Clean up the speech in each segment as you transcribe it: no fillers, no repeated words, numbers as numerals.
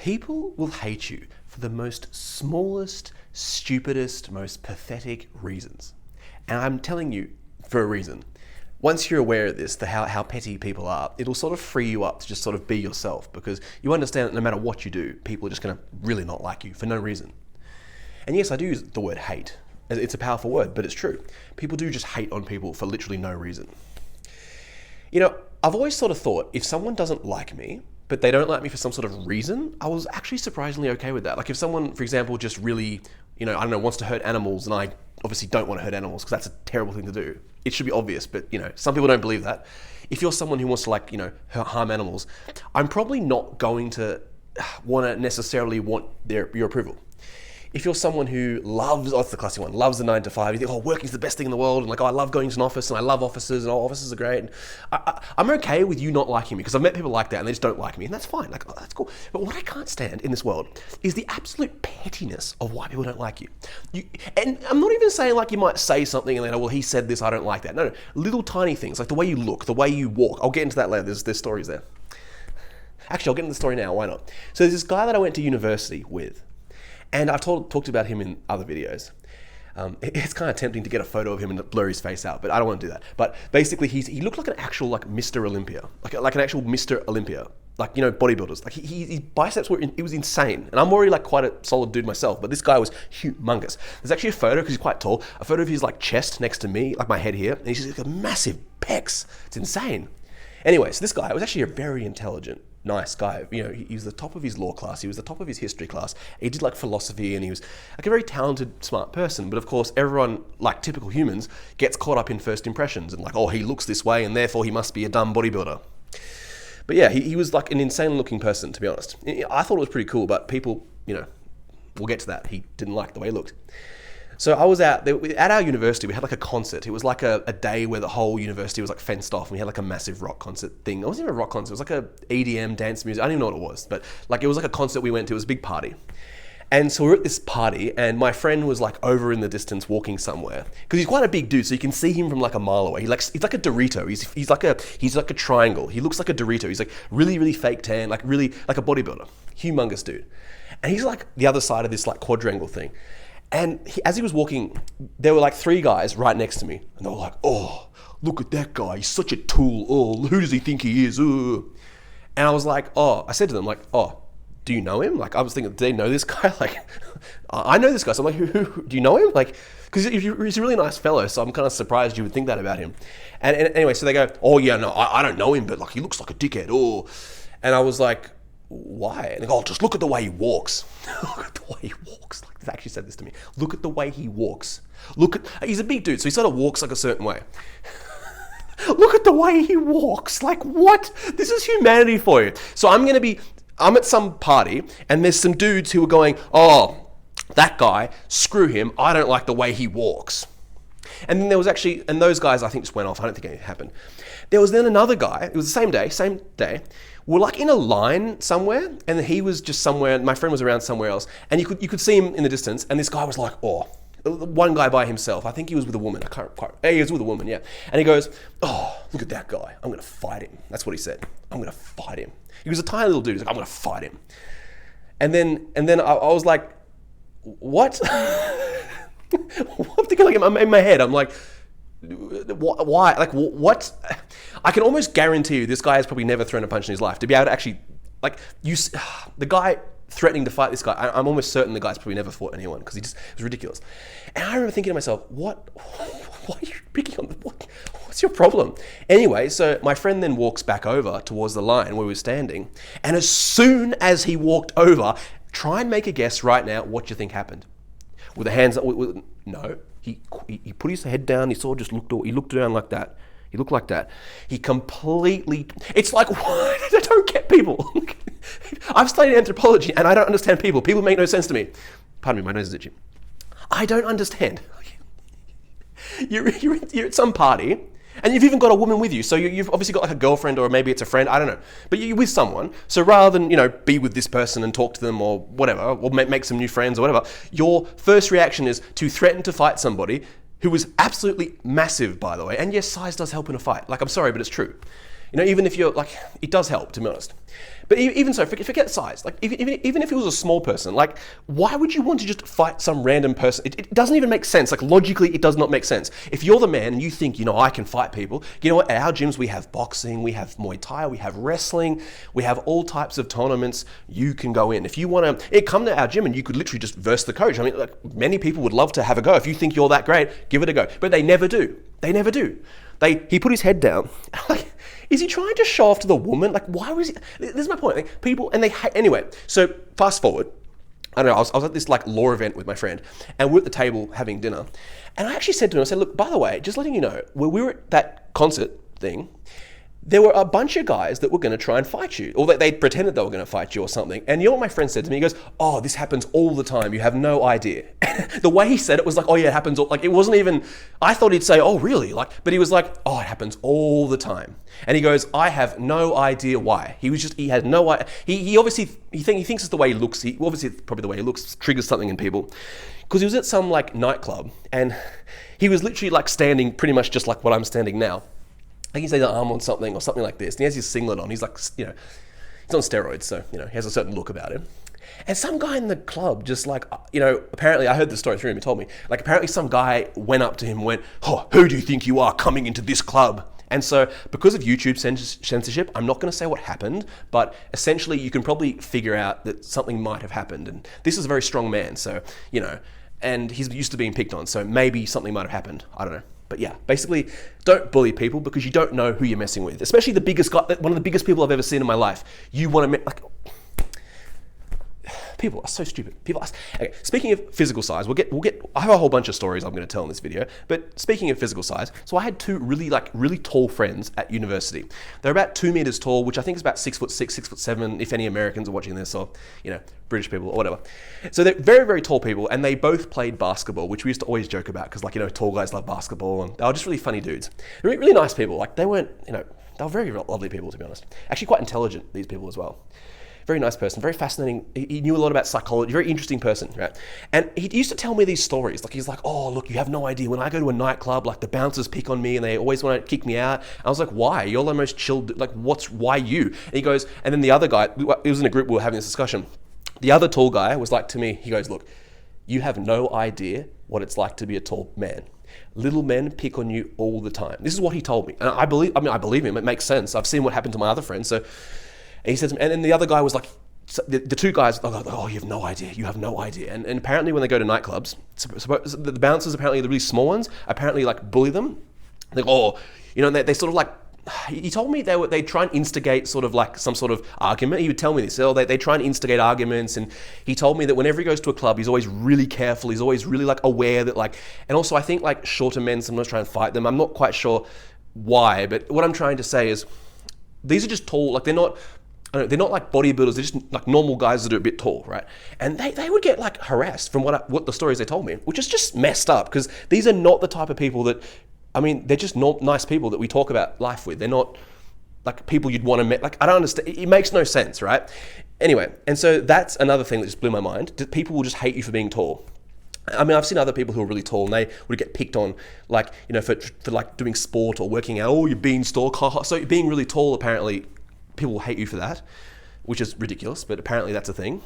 People will hate you for the most smallest, stupidest, most pathetic reasons. And I'm telling you for a reason. Once you're aware of this, how petty people are, it'll sort of free you up to just sort of be yourself, because you understand that no matter what you do, people are just going to really not like you for no reason. And yes, I do use the word hate. It's a powerful word, but it's true. People do just hate on people for literally no reason. You know, I've always sort of thought, if someone doesn't like me, but they don't like me for some sort of reason, I was actually surprisingly okay with that. Like if someone, for example, just really, I don't know, wants to hurt animals, and I obviously don't want to hurt animals because that's a terrible thing to do. It should be obvious, but some people don't believe that. If you're someone who wants to harm animals, I'm probably not going to necessarily want your approval. If you're someone who loves, it's the classic one, loves the 9 to 5, you think, working's the best thing in the world, and I love going to an office, and I love offices, and offices are great. And I'm okay with you not liking me, because I've met people like that, and they just don't like me, and that's fine, that's cool. But what I can't stand in this world is the absolute pettiness of why people don't like you. And I'm not even saying you might say something, and then, he said this, I don't like that. No, little tiny things, like the way you look, the way you walk. I'll get into that later, there's stories there. Actually, I'll get into the story now, why not? So there's this guy that I went to university with, and I've talked about him in other videos. It's kind of tempting to get a photo of him and blur his face out, but I don't want to do that. But basically, he looked like an actual Mr. Olympia, like an actual Mr. Olympia, bodybuilders. His biceps it was insane. And I'm already quite a solid dude myself, but this guy was humongous. There's actually a photo, because he's quite tall, a photo of his chest next to me, my head here, and he's just got massive pecs. It's insane. Anyway, so this guy was actually a very intelligent, nice guy. He was the top of his law class. He was the top of his history class. He did philosophy, and he was a very talented, smart person. But of course, everyone, like typical humans, gets caught up in first impressions and he looks this way, and therefore he must be a dumb bodybuilder. But yeah, he was an insane looking person, to be honest. I thought it was pretty cool, but people, we'll get to that. He didn't like the way he looked. So I was out there, at our university, we had a concert. It was a day where the whole university was fenced off, and we had a massive rock concert thing. It wasn't even a rock concert, it was a EDM dance music. I don't even know what it was, but it was a concert we went to. It was a big party. And so we were at this party, and my friend was over in the distance walking somewhere, because he's quite a big dude, so you can see him from a mile away. He's like a Dorito. He's like a triangle. He looks like a Dorito. He's really, really fake tan, really like a bodybuilder. Humongous dude. And he's the other side of this quadrangle thing. And as he was walking, there were 3 guys right next to me. And they were oh, look at that guy. He's such a tool. Oh, who does he think he is? And I was I said to them, oh, do you know him? I was thinking, do they know this guy? I know this guy. So I'm who do you know him? Because he's a really nice fellow. So I'm kind of surprised you would think that about him. And anyway, so they go, oh, yeah, no, I don't know him, but he looks like a dickhead. Oh. And I was why? And they go, just look at the way he walks. Look at the way he walks. They actually said this to me. Look at the way he walks. He's a big dude, so he sort of walks a certain way. Look at the way he walks. What? This is humanity for you. So I'm at some party, and there's some dudes who are going, oh, that guy, screw him. I don't like the way he walks. And then there was and those guys I think just went off. I don't think anything happened. There was then another guy. It was the same day. We're in a line somewhere, and he was just somewhere. My friend was around somewhere else, and you could see him in the distance. And this guy was oh, one guy by himself. I think he was with a woman. I can't quite. He was with a woman, yeah. And he goes, oh, look at that guy. I'm gonna fight him. That's what he said. I'm gonna fight him. He was a tiny little dude. He's I'm gonna fight him. And then I was what? I'm thinking in my head. I'm why? What? I can almost guarantee you this guy has probably never thrown a punch in his life. To be able to actually, the guy threatening to fight this guy, I'm almost certain the guy's probably never fought anyone, because it was ridiculous. And I remember thinking to myself, why are you picking on what's your problem? Anyway, so my friend then walks back over towards the line where we were standing, and as soon as he walked over, try and make a guess right now what you think happened. With the hands up, no. He put his head down. He sort of just looked down like that. He looked like that. He completely. It's what? I don't get people. I've studied anthropology and I don't understand people. People make no sense to me. Pardon me, my nose is itchy. I don't understand. You're at some party, and you've even got a woman with you. So you've obviously got a girlfriend, or maybe it's a friend. I don't know. But you're with someone. So rather than be with this person and talk to them or whatever, or make some new friends or whatever, your first reaction is to threaten to fight somebody who was absolutely massive, by the way. And yes, size does help in a fight. I'm sorry, but it's true. Even if you're it does help, to be honest. But even so, forget size. Like, even if he was a small person, like, why would you want to just fight some random person? It doesn't even make sense. Like, logically, it does not make sense. If you're the man and you think, I can fight people, you know what? At our gyms, we have boxing, we have Muay Thai, we have wrestling, we have all types of tournaments you can go in. If you want to, come to our gym and you could literally just verse the coach. I mean, like, many people would love to have a go. If you think you're that great, give it a go. But they never do. They never do. He put his head down. Like, is he trying to show off to the woman? Like, why was he? This is my point. Like, people, and they hate, anyway. So fast forward. I don't know, I was at this like law event with my friend, and we're at the table having dinner. And I actually said to him, I said, look, by the way, just letting you know, when we were at that concert thing, there were a bunch of guys that were going to try and fight you, or they pretended they were going to fight you or something. And you know what my friend said to me? He goes, oh, this happens all the time. You have no idea. The way he said it was like, oh yeah, it happens. Like, it wasn't even, I thought he'd say, oh really? Like, but he was like, oh, it happens all the time. And he goes, I have no idea why. He had no idea. He obviously, he thinks it's the way he looks. Obviously probably the way he looks triggers something in people. Because he was at some like nightclub and he was literally like standing pretty much just like what I'm standing now. I think he's either arm on something or something like this. And he has his singlet on. He's like, he's on steroids. So, he has a certain look about him. And some guy in the club just like, apparently I heard the story through him. He told me, like, apparently some guy went up to him and went, oh, who do you think you are coming into this club? And so because of YouTube censorship, I'm not going to say what happened, but essentially you can probably figure out that something might have happened. And this is a very strong man. So, and he's used to being picked on. So maybe something might have happened. I don't know. But yeah, basically, don't bully people because you don't know who you're messing with. Especially the biggest guy, one of the biggest people I've ever seen in my life. You want to, people are so stupid. Okay, speaking of physical size, I have a whole bunch of stories I'm going to tell in this video, but speaking of physical size, so I had two really tall friends at university. They're about 2 meters tall, which I think is about 6'6", 6'7", if any Americans are watching this, or, British people or whatever. So they're very, very tall people, and they both played basketball, which we used to always joke about, because tall guys love basketball, and they were just really funny dudes. They're really nice people. Like, they weren't, they were very lovely people, to be honest. Actually quite intelligent, these people as well. Very nice person, very fascinating. He knew a lot about psychology, very interesting person, right? And he used to tell me these stories. Like, he's like, oh, look, you have no idea. When I go to a nightclub, like, the bouncers pick on me and they always want to kick me out. I was like, why? You're the most chilled, like, why you? And he goes, and then the other guy, it was in a group, we were having this discussion. The other tall guy was like to me, he goes, look, you have no idea what it's like to be a tall man. Little men pick on you all the time. This is what he told me. And I believe him. It makes sense. I've seen what happened to my other friends. So, and he says, and then the other guy was like, the two guys, oh, you have no idea. And apparently when they go to nightclubs, the bouncers, apparently the really small ones, apparently like bully them. Like, oh, they sort of like, he told me they try and instigate sort of like some sort of argument. He would tell me this. So they try and instigate arguments, and he told me that whenever he goes to a club, he's always really careful. He's always really like aware that like, and also I think like shorter men sometimes try and fight them. I'm not quite sure why, but what I'm trying to say is these are just tall. Like they're not like bodybuilders. They're just like normal guys that are a bit tall, right? And they would get like harassed from what the stories they told me, which is just messed up because these are not the type of people that. I mean, they're just not nice people that we talk about life with. They're not like people you'd want to meet. Like, I don't understand. It makes no sense, right? Anyway, and so that's another thing that just blew my mind. People will just hate you for being tall. I mean, I've seen other people who are really tall and they would get picked on, like, for like doing sport or working out. Oh, you're beanstalk. So being really tall, apparently, people will hate you for that, which is ridiculous, but apparently that's a thing.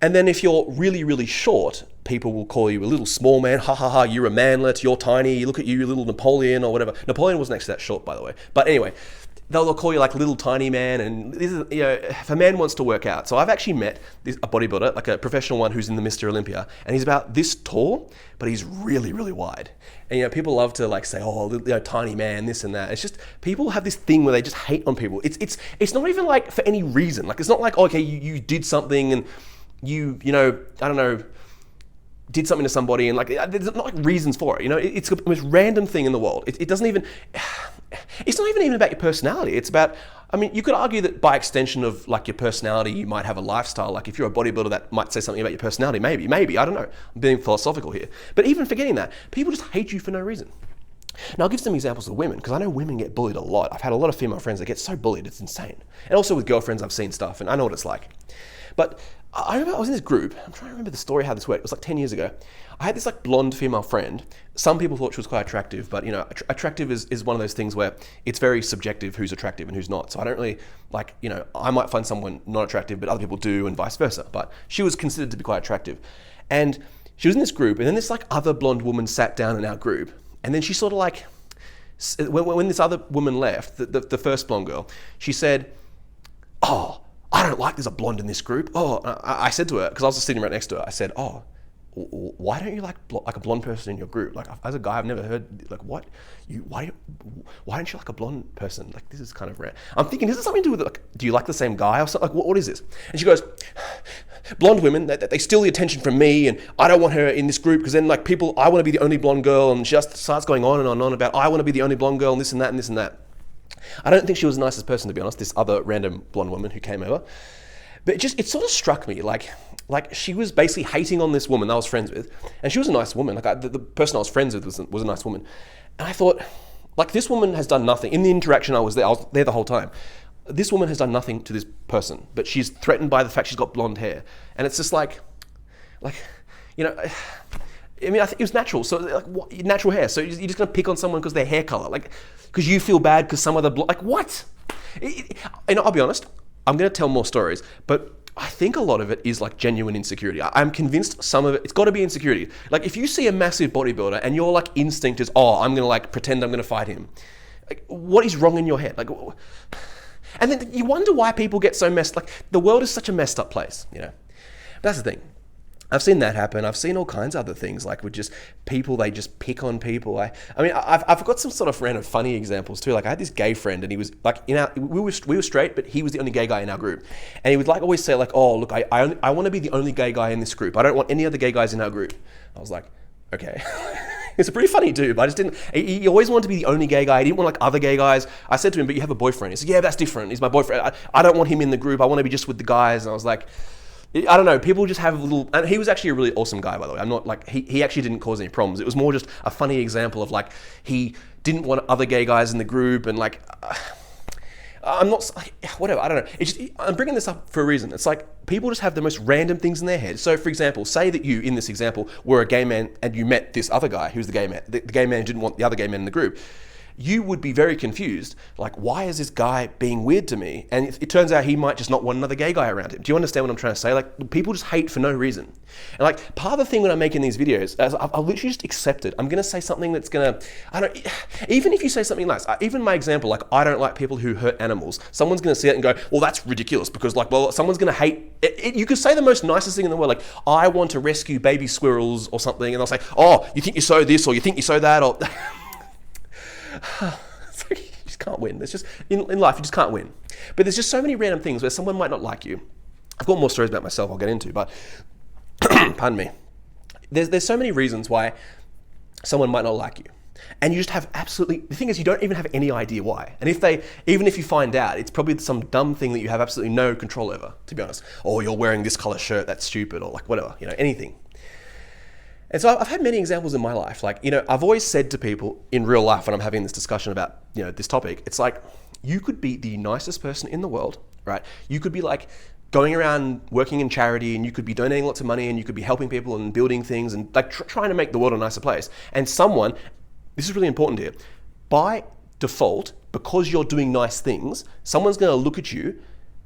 And then if you're really, really short, people will call you a little small man. Ha ha ha, you're a manlet, you're tiny, look at you, little Napoleon or whatever. Napoleon wasn't actually that short, by the way. But anyway, they'll call you like little tiny man. And this is, if a man wants to work out. So I've actually met a bodybuilder, like a professional one who's in the Mr. Olympia. And he's about this tall, but he's really, really wide. And people love to like say, oh, tiny man, this and that. It's just, people have this thing where they just hate on people. It's not even like for any reason. Like, it's not like, okay, you did something and you I don't know, did something to somebody and like there's not like reasons for it. It's the most random thing in the world. It doesn't even, it's not even about your personality. It's about, I mean, you could argue that by extension of like your personality, you might have a lifestyle. Like if you're a bodybuilder, that might say something about your personality. Maybe, I don't know. I'm being philosophical here. But even forgetting that, people just hate you for no reason. Now, I'll give some examples of women, because I know women get bullied a lot. I've had a lot of female friends that get so bullied, it's insane. And also with girlfriends, I've seen stuff, and I know what it's like. But I remember I was in this group. I'm trying to remember the story, how this worked. It was like 10 years ago. I had this like blonde female friend. Some people thought she was quite attractive, but attractive is one of those things where it's very subjective who's attractive and who's not. So I don't really like, I might find someone not attractive, but other people do, and vice versa. But she was considered to be quite attractive. And she was in this group, and then this like other blonde woman sat down in our group. And then she sort of like, when this other woman left, the first blonde girl, she said, "Oh, I don't like there's a blonde in this group." Oh, I said to her, because I was just sitting right next to her, I said, "Oh, why don't you like a blonde person in your group? Like, as a guy, I've never heard, like, why don't you like a blonde person? Like, this is kind of rare." I'm thinking, is this something to do with, like, do you like the same guy or something? Like, what is this? And she goes, "Blonde women, they steal the attention from me, and I don't want her in this group, because then, like, I want to be the only blonde girl," and she just starts going on and on about, "I want to be the only blonde girl," and this and that and this and that. I don't think she was the nicest person, to be honest, this other random blonde woman who came over. But it sort of struck me, like she was basically hating on this woman that I was friends with, and she was a nice woman. Like, the person I was friends with was a nice woman. And I thought, like, this woman has done nothing. In the interaction I was there the whole time. This woman has done nothing to this person, but she's threatened by the fact she's got blonde hair. And it's just like, I mean, I think it was natural. So, like, what, natural hair. So you're just going to pick on someone because their hair color, like, because you feel bad because some of the like, what? I'll be honest. I'm going to tell more stories, but I think a lot of it is like genuine insecurity. I'm convinced some of it's got to be insecurity. Like, if you see a massive bodybuilder and your like instinct is, "Oh, I'm going to like pretend I'm going to fight him," like, what is wrong in your head? Like, and then you wonder why people get so messed. Like, the world is such a messed up place, But that's the thing. I've seen that happen. I've seen all kinds of other things, like with just people, they just pick on people. I've got some sort of random funny examples too. Like, I had this gay friend, and he was like, we were straight, but he was the only gay guy in our group. And he would like always say like, "Oh, look, I want to be the only gay guy in this group. I don't want any other gay guys in our group." I was like, okay. It's a pretty funny dude, but I just didn't, he always wanted to be the only gay guy. He didn't want like other gay guys. I said to him, "But you have a boyfriend." He said, "Yeah, that's different. He's my boyfriend. I don't want him in the group. I want to be just with the guys." And I was like, I don't know, people just have a little, and he was actually a really awesome guy, by the way. I'm not like, he actually didn't cause any problems. It was more just a funny example of like, he didn't want other gay guys in the group, and like, I'm not, whatever, I don't know. It's just, I'm bringing this up for a reason. It's like, people just have the most random things in their head. So for example, say that you, in this example, were a gay man and you met this other guy who's the gay man. The gay man didn't want the other gay man in the group. You would be very confused, like, why is this guy being weird to me? And it turns out he might just not want another gay guy around him. Do you understand what I'm trying to say? Like, people just hate for no reason. And like, part of the thing when I'm making these videos, is I'll literally just accept it. I'm going to say something that's going to, even if you say something nice, even my example, like, I don't like people who hurt animals. Someone's going to see it and go, "Well, that's ridiculous," because like, well, someone's going to hate it. You could say the most nicest thing in the world, like, "I want to rescue baby squirrels," or something. And they'll say, "Oh, you think you saw this," or "You think you saw that," or you just can't win. There's just, in life, you just can't win. But there's just so many random things where someone might not like you. I've got more stories about myself I'll get into, but pardon me. There's so many reasons why someone might not like you. And you just have absolutely, the thing is, you don't even have any idea why. And even if you find out, it's probably some dumb thing that you have absolutely no control over, to be honest. Or you're wearing this color shirt, that's stupid, or like whatever, anything. And so I've had many examples in my life. Like, I've always said to people in real life when I'm having this discussion about, this topic, it's like, you could be the nicest person in the world, right? You could be like going around working in charity, and you could be donating lots of money, and you could be helping people and building things and like trying to make the world a nicer place. And someone, this is really important here, by default, because you're doing nice things, someone's going to look at you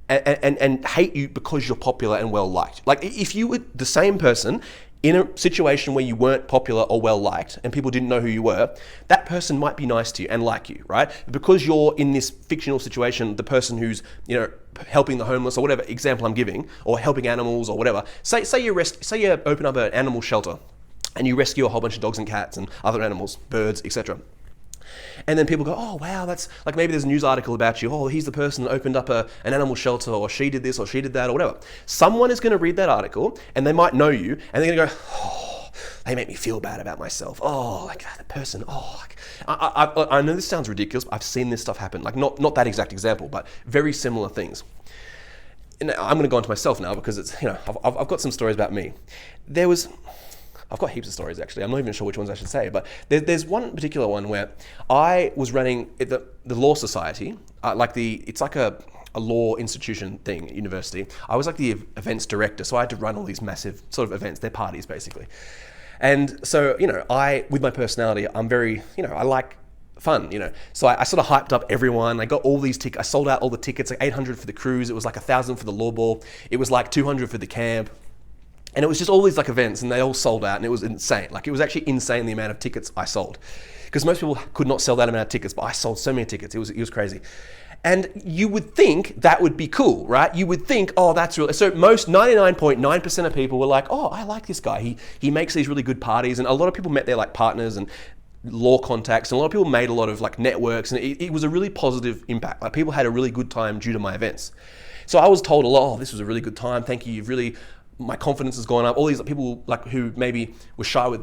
and hate you because you're popular and well liked. Like, if you were the same person in a situation where you weren't popular or well liked and people didn't know who you were, that person might be nice to you and like you, right? Because you're in this fictional situation, the person who's, helping the homeless or whatever example I'm giving, or helping animals or whatever. Say you open up an animal shelter and you rescue a whole bunch of dogs and cats and other animals, birds, etc. And then people go, "Oh, wow, that's like, maybe there's a news article about you. Oh, he's the person that opened up an animal shelter, or she did this, or she did that, or whatever." Someone is going to read that article and they might know you, and they're going to go, "Oh, they make me feel bad about myself. Oh, like the person, oh, like, I know this sounds ridiculous, but I've seen this stuff happen. Like, not that exact example, but very similar things." And I'm going to go on to myself now, because it's, I've got some stories about me. I've got heaps of stories, actually. I'm not even sure which ones I should say, but there's one particular one where I was running the Law Society, it's like a a law institution thing at university. I was like the events director, so I had to run all these massive sort of events. They're parties basically. And so, with my personality, I'm very, I like fun, So I sort of hyped up everyone. I got all these tickets. I sold out all the tickets, like 800 for the cruise. It was like 1,000 for the law ball. It was like 200 for the camp. And it was just all these like events, and they all sold out, and it was insane. Like, it was actually insane the amount of tickets I sold, because most people could not sell that amount of tickets, but I sold so many tickets. It was crazy. And you would think that would be cool, right? You would think, oh, that's really, so most 99.9% of people were like, oh, I like this guy. He makes these really good parties, and a lot of people met their like partners and law contacts, and a lot of people made a lot of like networks, and it was a really positive impact. Like, people had a really good time due to my events. So I was told a lot, oh, this was a really good time. Thank you. My confidence has gone up. All these people like who maybe were shy with,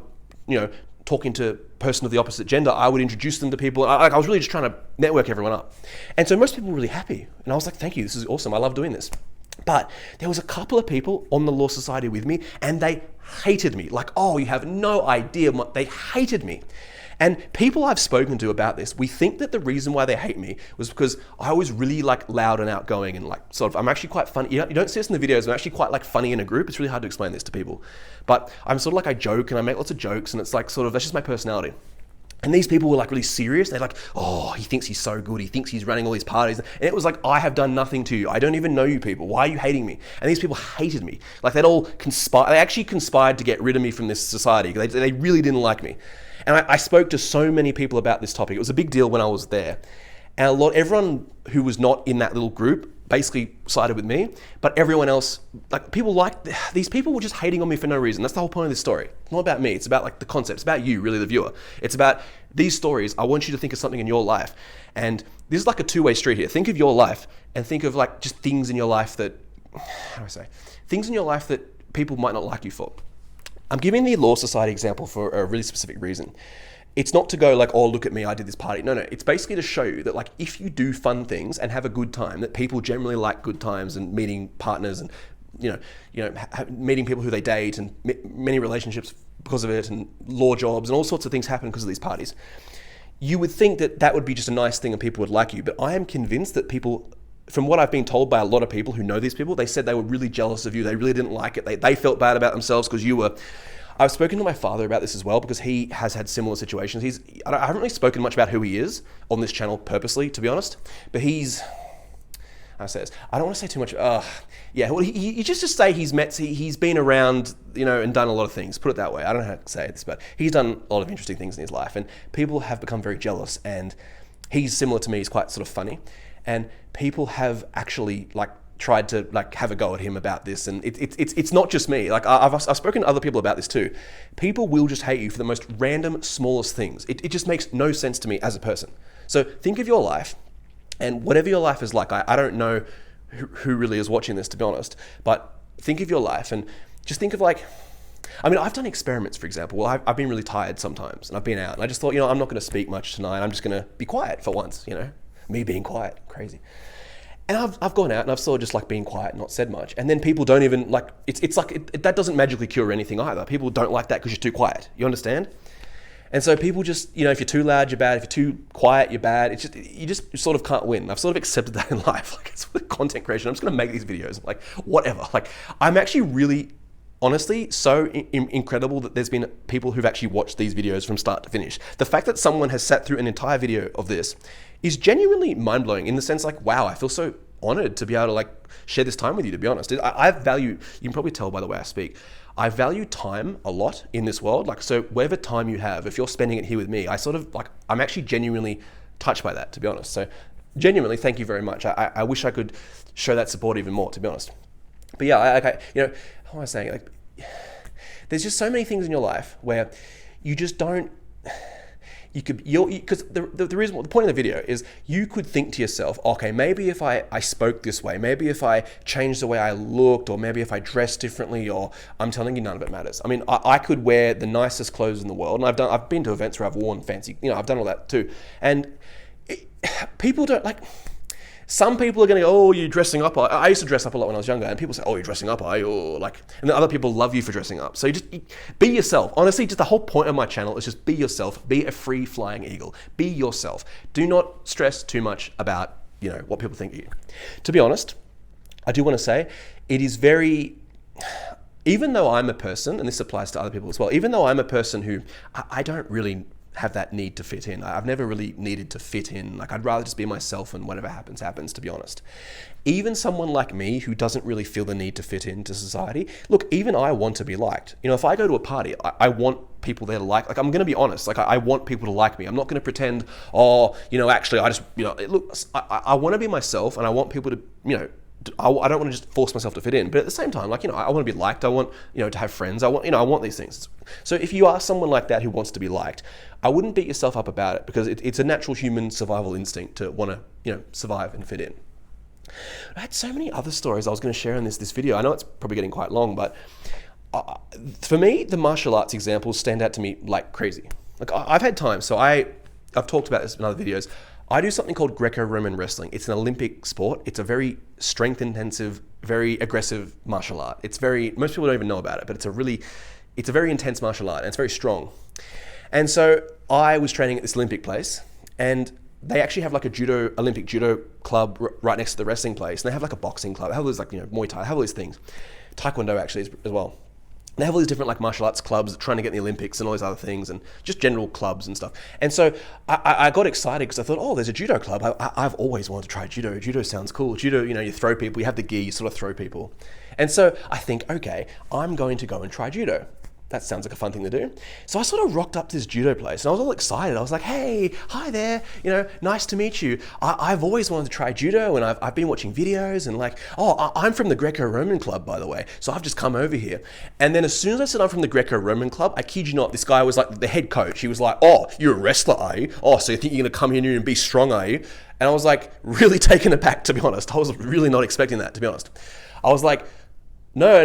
talking to a person of the opposite gender, I would introduce them to people. I was really just trying to network everyone up. And so most people were really happy. And I was like, thank you, this is awesome. I love doing this. But there was a couple of people on the Law Society with me, and they hated me. Like, oh, you have no idea. They hated me. And people I've spoken to about this, we think that the reason why they hate me was because I was really like loud and outgoing, and like sort of, I'm actually quite funny. You don't see this in the videos, I'm actually quite like funny in a group. It's really hard to explain this to people. But I'm sort of like, I joke and I make lots of jokes, and it's like sort of, that's just my personality. And these people were like really serious. They're like, oh, he thinks he's so good. He thinks he's running all these parties. And it was like, I have done nothing to you. I don't even know you people. Why are you hating me? And these people hated me. Like, they'd all conspire. They actually conspired to get rid of me from this society. They really didn't like me. And I spoke to so many people about this topic. It was a big deal when I was there. And everyone who was not in that little group basically sided with me, but everyone else, like, these people were just hating on me for no reason. That's the whole point of this story. It's not about me. It's about like the concept. It's about you, really, the viewer. It's about these stories. I want you to think of something in your life. And this is like a two-way street here. Think of your life and think of like just things in your life that, things in your life that people might not like you for. I'm giving the Law Society example for a really specific reason. It's not to go like, oh, look at me, I did this party. No. It's basically to show you that like, if you do fun things and have a good time, that people generally like good times and meeting partners and, meeting people who they date, and many relationships because of it, and law jobs and all sorts of things happen because of these parties. You would think that that would be just a nice thing and people would like you. But I am convinced that people, from what I've been told by a lot of people who know these people, they said they were really jealous of you. They really didn't like it. They felt bad about themselves because you were. I've spoken to my father about this as well, because he has had similar situations. I haven't really spoken much about who he is on this channel purposely, to be honest. But I don't want to say too much. Well, you just say he's been around, and done a lot of things. Put it that way. I don't know how to say this, but he's done a lot of interesting things in his life, and people have become very jealous. And he's similar to me. He's quite sort of funny. And people have actually like tried to like have a go at him about this, and it's not just me. Like, I've spoken to other people about this too. People will just hate you for the most random, smallest things. It just makes no sense to me as a person. So think of your life, and whatever your life is like, I don't know who really is watching this, to be honest, but think of your life and just think of like, I've done experiments, for example. Well, I've been really tired sometimes, and I've been out, and I just thought, I'm not going to speak much tonight. I'm just going to be quiet for once, me being quiet, crazy. And I've gone out and I've sort of just like been quiet, not said much. And then people don't even like, it's like, that doesn't magically cure anything either. People don't like that because you're too quiet. You understand? And so people just, if you're too loud, you're bad. If you're too quiet, you're bad. It's just, you sort of can't win. I've sort of accepted that in life. Like, it's with content creation. I'm just going to make these videos, like whatever. Like, I'm actually really, honestly, so incredible that there's been people who've actually watched these videos from start to finish. The fact that someone has sat through an entire video of this is genuinely mind-blowing, in the sense like, wow, I feel so honored to be able to like share this time with you, to be honest. I value, you can probably tell by the way I speak, I value time a lot in this world. Like, so whatever time you have, if you're spending it here with me, I sort of like, I'm actually genuinely touched by that, to be honest. So genuinely, thank you very much. I wish I could show that support even more, to be honest. But yeah, how am I saying? Like, there's just so many things in your life where you just don't, because the reason, the point of the video is you could think to yourself, okay, maybe if I spoke this way, maybe if I changed the way I looked, or maybe if I dressed differently, or I'm telling you, none of it matters. I could wear the nicest clothes in the world, and I've been to events where I've worn fancy, I've done all that too. And people don't like, some people are going to go, oh, you're dressing up. I used to dress up a lot when I was younger, and people say, oh, you're dressing up, are you? Or like, and then other people love you for dressing up. So you just be yourself. Honestly, just the whole point of my channel is just be yourself. Be a free flying eagle. Be yourself. Do not stress too much about what people think of you. To be honest, I do want to say it is very, even though I'm a person, and this applies to other people as well, even though I'm a person who I don't really have that need to fit in. I've never really needed to fit in. Like, I'd rather just be myself and whatever happens, happens, to be honest. Even someone like me who doesn't really feel the need to fit into society, look, even I want to be liked. If I go to a party, I want people there to like I'm going to be honest. Like, I want people to like me. I'm not going to pretend, actually, I just, look, I want to be myself, and I want people to, I don't want to just force myself to fit in, but at the same time, I want to be liked. I want, to have friends. I want these things. So if you are someone like that who wants to be liked, I wouldn't beat yourself up about it, because it's a natural human survival instinct to want to, survive and fit in. I had so many other stories I was going to share in this video. I know it's probably getting quite long, but for me, the martial arts examples stand out to me like crazy. Like, I've had times, so I've talked about this in other videos. I do something called Greco-Roman wrestling. It's an Olympic sport. It's a very strength-intensive, very aggressive martial art. Most people don't even know about it, but it's a very intense martial art, and it's very strong. And so I was training at this Olympic place, and they actually have like a Olympic judo club right next to the wrestling place. And they have like a boxing club. They have all these Muay Thai, they have all these things. Taekwondo actually as well. They have all these different martial arts clubs trying to get in the Olympics and all these other things, and just general clubs and stuff. And so I got excited because I thought, there's a judo club. I've always wanted to try judo. Judo sounds cool. Judo, you throw people, you have the gi, you sort of throw people. And so I think, okay, I'm going to go and try judo. That sounds like a fun thing to do. So I sort of rocked up to this judo place, and I was all excited. I was like, hey, hi there, nice to meet you. I've always wanted to try judo, and I've been watching videos, and I'm from the Greco-Roman club, by the way. So I've just come over here. And then as soon as I said I'm from the Greco-Roman club, I kid you not, this guy was like the head coach. He was like, oh, you're a wrestler, are you? Oh, so you think you're gonna come here and be strong, are you? And I was like really taken aback, to be honest. I was really not expecting that, to be honest. I was like, no,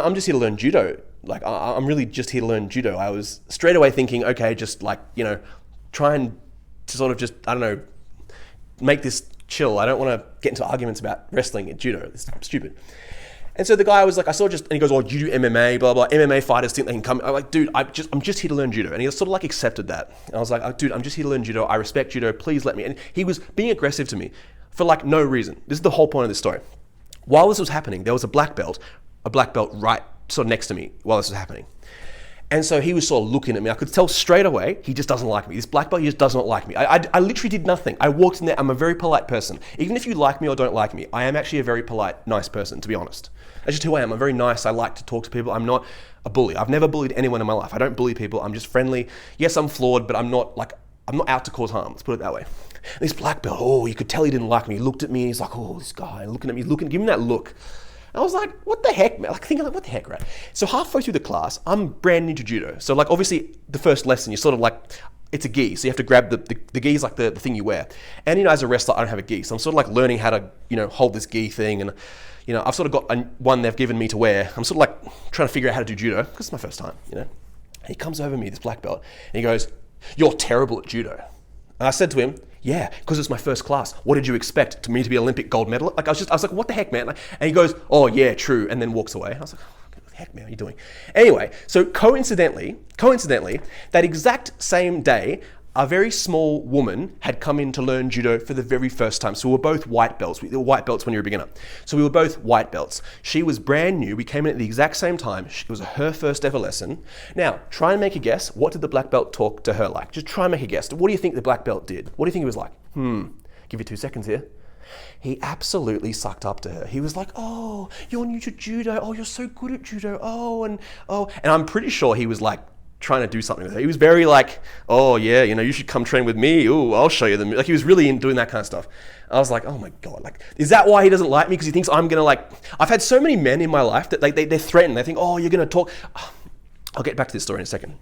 I'm just here to learn judo. I'm really just here to learn judo. I was straight away thinking, okay, just try and to sort of just, I don't know, make this chill. I don't want to get into arguments about wrestling and judo. It's stupid. And so the guy was like, and he goes, oh, you do MMA, blah, blah. MMA fighters think they can come. I'm like, dude, I'm just here to learn judo. And he sort of accepted that. And I was like, oh, dude, I'm just here to learn judo. I respect judo. Please let me. And he was being aggressive to me for no reason. This is the whole point of this story. While this was happening, there was a black belt right sort of next to me while this was happening. And so he was sort of looking at me. I could tell straight away, he just doesn't like me. This black belt, he just does not like me. I literally did nothing. I walked in there. I'm a very polite person. Even if you like me or don't like me, I am actually a very polite, nice person, to be honest. That's just who I am. I'm very nice. I like to talk to people. I'm not a bully. I've never bullied anyone in my life. I don't bully people. I'm just friendly. Yes, I'm flawed, but I'm not out to cause harm. Let's put it that way. And this black belt, you could tell he didn't like me. He looked at me and he's like, oh, this guy looking at me, give him that look. I was like, what the heck, man? What the heck, right? So halfway through the class, I'm brand new to judo. So obviously the first lesson, you're sort of it's a gi. So you have to grab the gi is the thing you wear. And as a wrestler, I don't have a gi. So I'm sort of learning how to, hold this gi thing. And, I've sort of got one they've given me to wear. I'm sort of trying to figure out how to do judo because it's my first time, And he comes over me, this black belt, and he goes, you're terrible at judo. And I said to him, yeah, because it's my first class. What did you expect? To me to be Olympic gold medalist? I was like, what the heck, man? And he goes, oh yeah, true, and then walks away. I was like, what the heck, man, are you doing? Anyway, so coincidentally, that exact same day, a very small woman had come in to learn judo for the very first time. So we were both white belts. We were white belts when you were a beginner. So we were both white belts. She was brand new. We came in at the exact same time. It was her first ever lesson. Now, try and make a guess. What did the black belt talk to her like? Just try and make a guess. What do you think the black belt did? What do you think he was like? Give you 2 seconds here. He absolutely sucked up to her. He was like, oh, you're new to judo. Oh, you're so good at judo. And I'm pretty sure he was trying to do something with her. He was very oh yeah, you should come train with me. Ooh, I'll show you them. He was really doing that kind of stuff. I was like, oh my God, is that why he doesn't like me? Because he thinks I'm gonna I've had so many men in my life that they're threatened. They think, oh, you're gonna talk. I'll get back to this story in a second.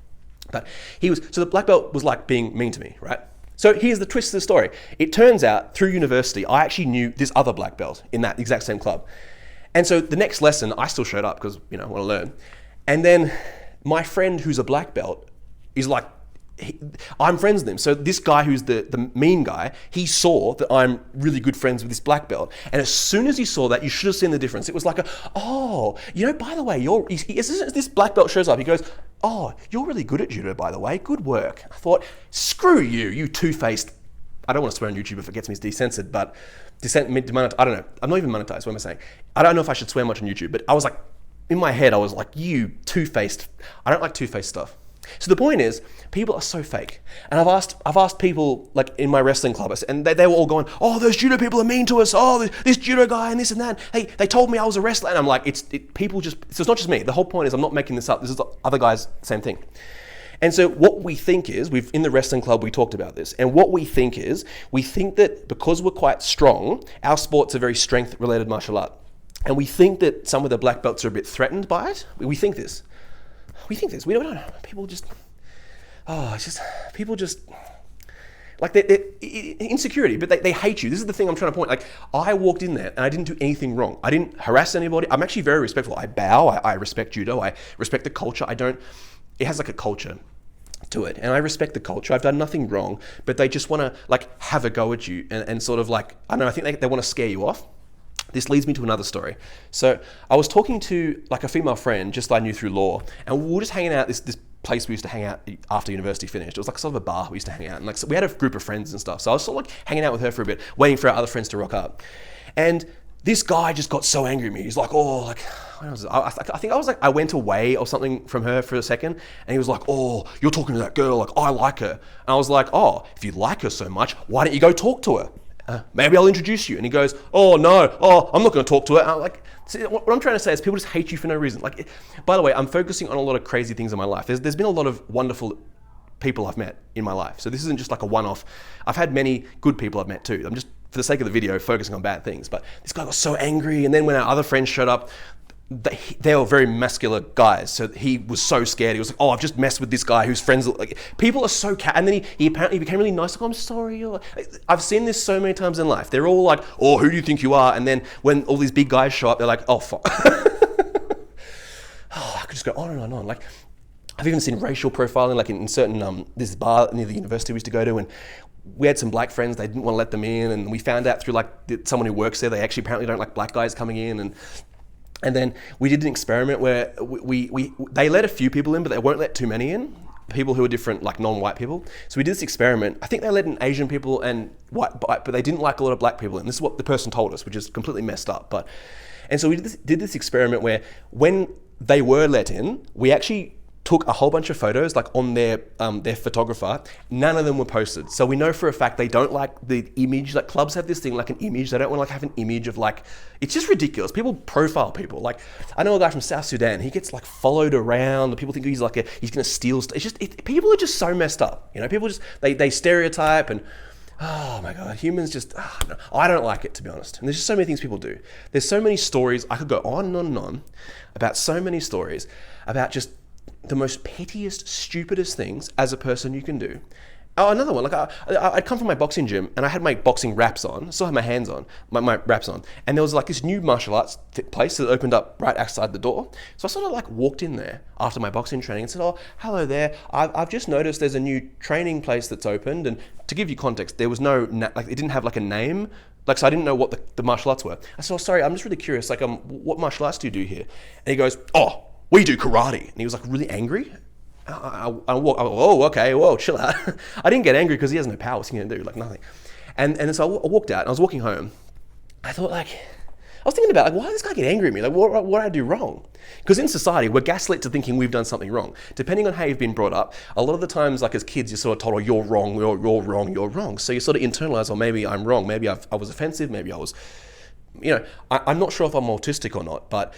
But so the black belt was being mean to me, right? So here's the twist of the story. It turns out through university, I actually knew this other black belt in that exact same club. And so the next lesson, I still showed up because, I want to learn. And then my friend who's a black belt is I'm friends with him. So this guy who's the mean guy, he saw that I'm really good friends with this black belt. And as soon as he saw that, you should have seen the difference. It was by the way, as this black belt shows up, he goes, oh, you're really good at judo, by the way. Good work. I thought, screw you, you two-faced I don't want to swear on YouTube if it gets me decensored, but I don't know. I'm not even monetized. What am I saying? I don't know if I should swear much on YouTube, but I was like, in my head, I was like, you two-faced. I don't like two-faced stuff. So the point is, people are so fake. And I've asked people like in my wrestling club, and they were all going, oh, those judo people are mean to us. Oh, this judo guy and this and that. Hey, they told me I was a wrestler. And I'm like, people just, so it's not just me. The whole point is I'm not making this up. This is the other guys, same thing. And so what we think is, in the wrestling club, we talked about this. And what we think that because we're quite strong, our sport's a very strength-related martial art. And we think that some of the black belts are a bit threatened by it. We think this. We don't know. People just, like they're insecurity, but they hate you. This is the thing I'm trying to point. Like, I walked in there and I didn't do anything wrong. I didn't harass anybody. I'm actually very respectful. I bow. I respect judo. I respect the culture. It has like a culture to it. And I respect the culture. I've done nothing wrong, but they just want to like have a go at you and sort of like, I don't know, I think they want to scare you off. This leads me to another story. So I was talking to like a female friend just I knew through law, and we were just hanging out this place we used to hang out after university finished. It was like sort of a bar we used to hang out, and like so we had a group of friends and stuff. So I was sort of like hanging out with her for a bit, waiting for our other friends to rock up. And this guy just got so angry at me. He's like, oh, like I think I was like, I went away or something from her for a second, and he was like, oh, you're talking to that girl, like I like her. And I was like, oh, if you like her so much, why don't you go talk to her? Maybe I'll introduce you. And he goes, oh no, I'm not going to talk to her. And I'm like, see, what I'm trying to say is people just hate you for no reason. Like, by the way, I'm focusing on a lot of crazy things in my life. There's been a lot of wonderful people I've met in my life. So this isn't just like a one-off. I've had many good people I've met too. I'm just, for the sake of the video, focusing on bad things. But this guy got so angry. And then when our other friends showed up, they were very muscular guys, so he was so scared. He was like, oh, I've just messed with this guy who's friends. Like, people are so and then he apparently became really nice. Like, I'm sorry. I've seen this so many times in life. They're all like, oh, who do you think you are? And then when all these big guys show up, they're like, oh, fuck. Oh, I could just go on and on and on. Like, I've even seen racial profiling, like in certain, this bar near the university we used to go to, and we had some black friends, they didn't want to let them in, and we found out through like someone who works there, they actually apparently don't like black guys coming in, and then we did an experiment where they let a few people in, but they won't let too many in, people who are different, like non-white people. So we did this experiment. I think they let in Asian people and white, but they didn't like a lot of black people in. This is what the person told us, which is completely messed up. And so we did this experiment where when they were let in, we actually took a whole bunch of photos like on their photographer. None of them were posted. So we know for a fact they don't like the image. Like clubs have this thing like an image. They don't want to like have an image of like, it's just ridiculous. People profile people. Like I know a guy from South Sudan. He gets like followed around. People think he's like he's going to steal stuff. It's just, people are just so messed up. You know, people just, they stereotype and oh my God, humans just, no, I don't like it, to be honest. And there's just so many things people do. There's so many stories. I could go on and on and on about so many stories about just the most pettiest, stupidest things as a person you can do. Oh, another one, like I'd come from my boxing gym and I had my boxing wraps on, still had my hands on, my wraps on, and there was like this new martial arts place that opened up right outside the door. So I sort of like walked in there after my boxing training and said, oh, hello there, I've just noticed there's a new training place that's opened, and to give you context, there was no, like it didn't have like a name, like so I didn't know what the martial arts were. I said, oh, sorry, I'm just really curious, like what martial arts do you do here? And he goes, oh, we do karate. And he was like really angry. I walk, oh, okay, whoa, chill out. I didn't get angry because he has no power. What's he going to do? Like nothing. And so I walked out and I was walking home. I thought like, I was thinking about like, why did this guy get angry at me? Like what did I do wrong? Because in society, we're gaslit to thinking we've done something wrong. Depending on how you've been brought up, a lot of the times, like as kids, you're sort of told, oh, you're wrong, you're wrong, you're wrong. So you sort of internalize, oh, maybe I'm wrong. Maybe I was offensive. Maybe I was, you know, I'm not sure if I'm autistic or not, but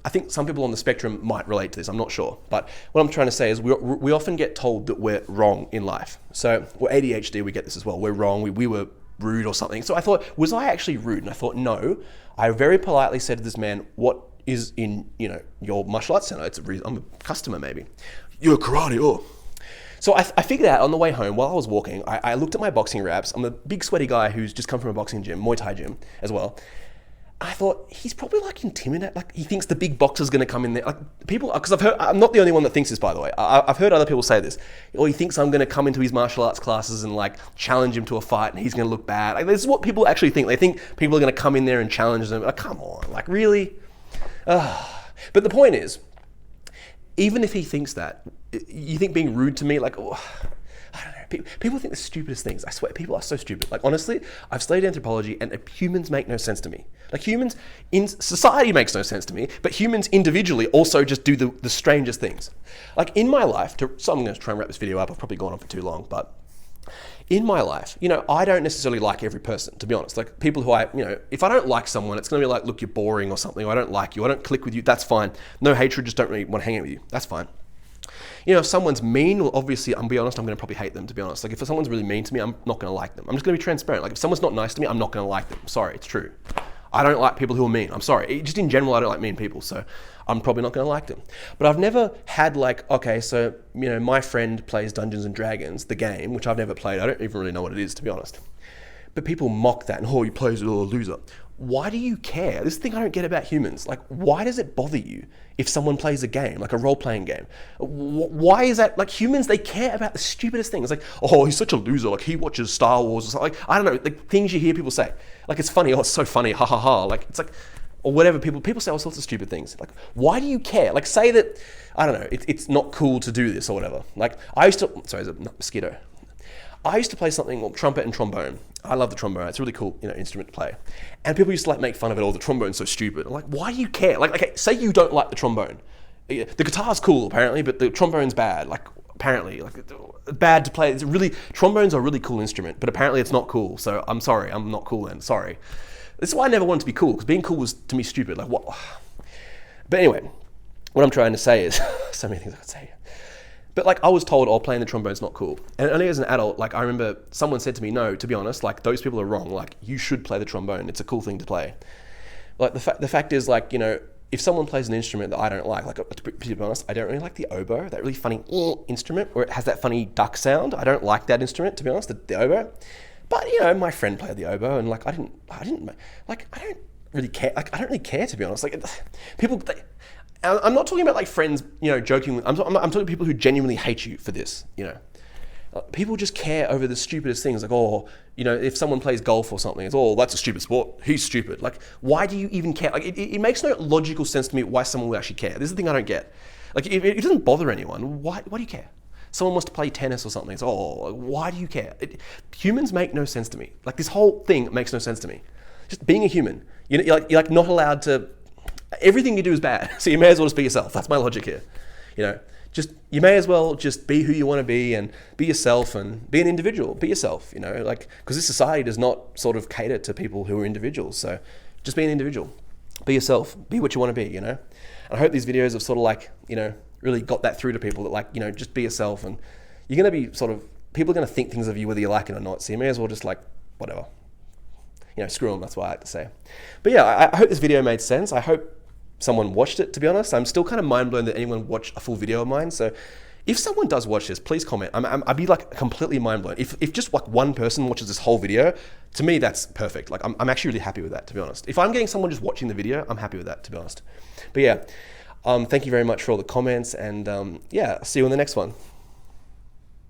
I think some people on the spectrum might relate to this, I'm not sure. But what I'm trying to say is we often get told that we're wrong in life. So we're ADHD, we get this as well. We're wrong, we were rude or something. So I thought, was I actually rude? And I thought, no. I very politely said to this man, what is in, you know, your martial arts center? I'm a customer maybe. You're karate, oh. So I figured out on the way home, while I was walking, I looked at my boxing wraps. I'm a big sweaty guy who's just come from a boxing gym, Muay Thai gym as well. I thought he's probably like intimidated, like he thinks the big boxer's going to come in there. Like people, because I've heard, I'm not the only one that thinks this, by the way. I've heard other people say this. Or he thinks I'm going to come into his martial arts classes and like challenge him to a fight, and he's going to look bad. Like this is what people actually think. They think people are going to come in there and challenge them. Like, come on, like really? But the point is, even if he thinks that, you think being rude to me, like, oh, I don't know, People think the stupidest things. I swear, people are so stupid. Like, honestly, I've studied anthropology, and humans make no sense to me. Like, humans in society makes no sense to me, but humans individually also just do the strangest things. Like, in my life, so I'm going to try and wrap this video up. I've probably gone on for too long, but in my life, I don't necessarily like every person, to be honest. Like, people who if I don't like someone, it's going to be like, look, you're boring or something, or I don't like you, I don't click with you, that's fine. No hatred, just don't really want to hang out with you, that's fine. If someone's mean, well, obviously, I'll be honest, I'm going to probably hate them, to be honest. Like, if someone's really mean to me, I'm not going to like them. I'm just going to be transparent. Like, if someone's not nice to me, I'm not going to like them. Sorry, it's true. I don't like people who are mean. I'm sorry. Just in general, I don't like mean people, so I'm probably not going to like them. But I've never had okay, so, my friend plays Dungeons and Dragons, the game, which I've never played. I don't even really know what it is, to be honest. But people mock that, and he plays it, a loser. Why do you care? This is the thing I don't get about humans. Like, why does it bother you if someone plays a game, like a role-playing game? Why is that? Like, humans, they care about the stupidest things. Like, he's such a loser. Like, he watches Star Wars or something. Like, I don't know, like things you hear people say. Like, it's funny. It's so funny. Ha ha ha. Like, it's like, or whatever. People say all sorts of stupid things. Like, why do you care? Like, say that, I don't know, it's not cool to do this or whatever. Like, there's a mosquito. I used to play something called trumpet and trombone. I love the trombone. It's a really cool, instrument to play. And people used to make fun of it. The trombone's so stupid. I'm like, why do you care? Like, okay, say you don't like the trombone. The guitar's cool apparently, but the trombone's bad. Like, apparently, bad to play. Trombone's are a really cool instrument, but apparently it's not cool. So I'm sorry, I'm not cool then. Sorry. This is why I never wanted to be cool, because being cool was to me stupid. Like, what? But anyway, what I'm trying to say is, so many things I could say. But I was told, playing the trombone's not cool. And only as an adult, I remember someone said to me, no, to be honest, those people are wrong. Like, you should play the trombone. It's a cool thing to play. Like, the fact is, if someone plays an instrument that I don't like, to be honest, I don't really like the oboe, that really funny instrument, where it has that funny duck sound. I don't like that instrument, to be honest, the oboe. But, my friend played the oboe, and I don't really care. I don't really care, to be honest. I'm not talking about friends, joking with. I'm talking people who genuinely hate you for this. People just care over the stupidest things. If someone plays golf or something, it's that's a stupid sport. He's stupid. Like, why do you even care? It makes no logical sense to me why someone would actually care. This is the thing I don't get. If it doesn't bother anyone, why do you care? Someone wants to play tennis or something. It's why do you care? Humans make no sense to me. This whole thing makes no sense to me. Just being a human, you're not allowed to. Everything you do is bad, so you may as well just be yourself. That's my logic here. You may as well just be who you want to be and be yourself and be an individual. Be yourself, because this society does not sort of cater to people who are individuals. So just be an individual. Be yourself. Be what you want to be, And I hope these videos have sort of really got that through to people that just be yourself, and you're going to be people are going to think things of you whether you like it or not. So you may as well just whatever. Screw them, that's what I like to say. But yeah, I hope this video made sense. I hope someone watched it, to be honest. I'm still kind of mind blown that anyone watched a full video of mine. So if someone does watch this, please comment. I'd be completely mind blown. If just one person watches this whole video, to me, that's perfect. I'm actually really happy with that, to be honest. If I'm getting someone just watching the video, I'm happy with that, to be honest. But yeah, thank you very much for all the comments, and yeah, I'll see you in the next one.